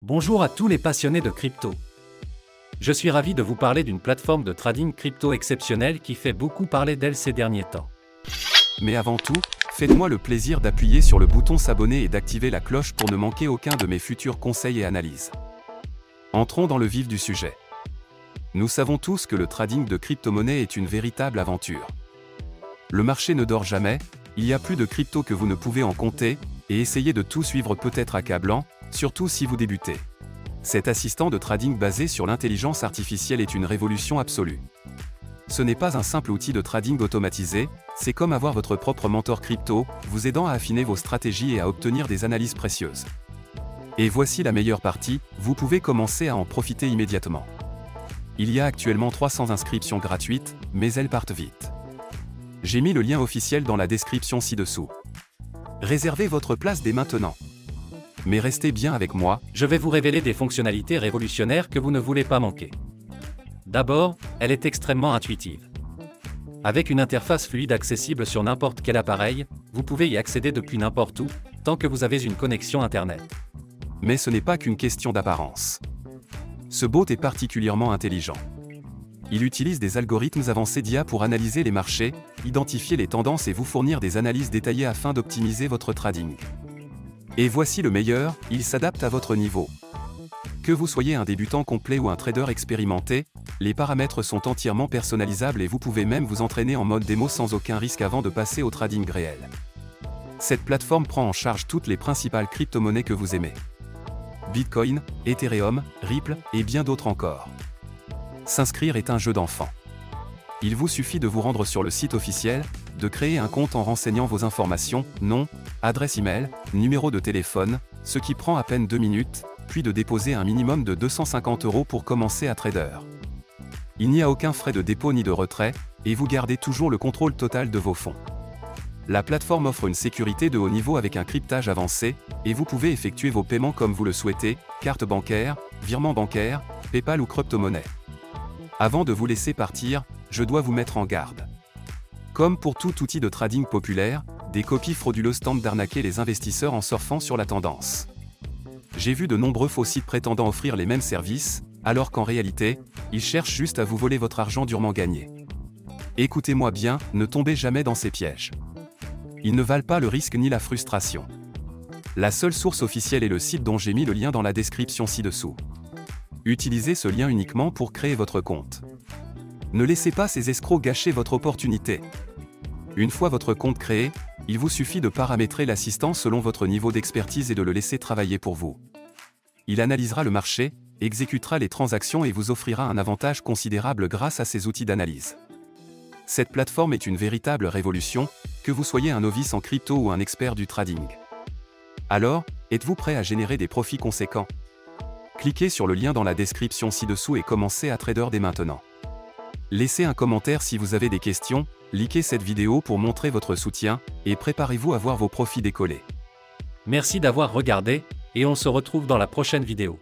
Bonjour à tous les passionnés de crypto. Je suis ravi de vous parler d'une plateforme de trading crypto exceptionnelle qui fait beaucoup parler d'elle ces derniers temps. Mais avant tout, faites-moi le plaisir d'appuyer sur le bouton s'abonner et d'activer la cloche pour ne manquer aucun de mes futurs conseils et analyses. Entrons dans le vif du sujet. Nous savons tous que le trading de crypto-monnaies est une véritable aventure. Le marché ne dort jamais, il y a plus de crypto que vous ne pouvez en compter, et essayer de tout suivre peut être accablant, surtout si vous débutez. Cet assistant de trading basé sur l'intelligence artificielle est une révolution absolue. Ce n'est pas un simple outil de trading automatisé, c'est comme avoir votre propre mentor crypto, vous aidant à affiner vos stratégies et à obtenir des analyses précieuses. Et voici la meilleure partie, vous pouvez commencer à en profiter immédiatement. Il y a actuellement 300 inscriptions gratuites, mais elles partent vite. J'ai mis le lien officiel dans la description ci-dessous. Réservez votre place dès maintenant. Mais restez bien avec moi, Je vais vous révéler des fonctionnalités révolutionnaires que vous ne voulez pas manquer. D'abord, elle est extrêmement intuitive. Avec une interface fluide accessible sur n'importe quel appareil, vous pouvez y accéder depuis n'importe où, tant que vous avez une connexion Internet. mais ce n'est pas qu'une question d'apparence. Ce bot est particulièrement intelligent. Il utilise des algorithmes avancés d'IA pour analyser les marchés, identifier les tendances et vous fournir des analyses détaillées afin d'optimiser votre trading. Et voici le meilleur, il s'adapte à votre niveau. Que vous soyez un débutant complet ou un trader expérimenté, les paramètres sont entièrement personnalisables et vous pouvez même vous entraîner en mode démo sans aucun risque avant de passer au trading réel. Cette plateforme prend en charge toutes les principales crypto-monnaies que vous aimez. Bitcoin, Ethereum, Ripple et bien d'autres encore. S'inscrire est un jeu d'enfant. Il vous suffit de vous rendre sur le site officiel, de créer un compte en renseignant vos informations, nom, adresse email, numéro de téléphone, ce qui prend à peine 2 minutes, puis de déposer un minimum de 250 € pour commencer à trader. Il n'y a aucun frais de dépôt ni de retrait, et vous gardez toujours le contrôle total de vos fonds. La plateforme offre une sécurité de haut niveau avec un cryptage avancé, et vous pouvez effectuer vos paiements comme vous le souhaitez, carte bancaire, virement bancaire, PayPal ou crypto-monnaie. Avant de vous laisser partir, je dois vous mettre en garde. Comme pour tout outil de trading populaire, des copies frauduleuses tentent d'arnaquer les investisseurs en surfant sur la tendance. J'ai vu de nombreux faux sites prétendant offrir les mêmes services, alors qu'en réalité, ils cherchent juste à vous voler votre argent durement gagné. Écoutez-moi bien, ne tombez jamais dans ces pièges. Ils ne valent pas le risque ni la frustration. La seule source officielle est le site dont j'ai mis le lien dans la description ci-dessous. Utilisez ce lien uniquement pour créer votre compte. Ne laissez pas ces escrocs gâcher votre opportunité. Une fois votre compte créé, il vous suffit de paramétrer l'assistant selon votre niveau d'expertise et de le laisser travailler pour vous. Il analysera le marché, exécutera les transactions et vous offrira un avantage considérable grâce à ces outils d'analyse. Cette plateforme est une véritable révolution, que vous soyez un novice en crypto ou un expert du trading. Alors, êtes-vous prêt à générer des profits conséquents? Cliquez sur le lien dans la description ci-dessous et commencez à trader dès maintenant. Laissez un commentaire si vous avez des questions, likez cette vidéo pour montrer votre soutien, et préparez-vous à voir vos profits décoller. Merci d'avoir regardé, et on se retrouve dans la prochaine vidéo.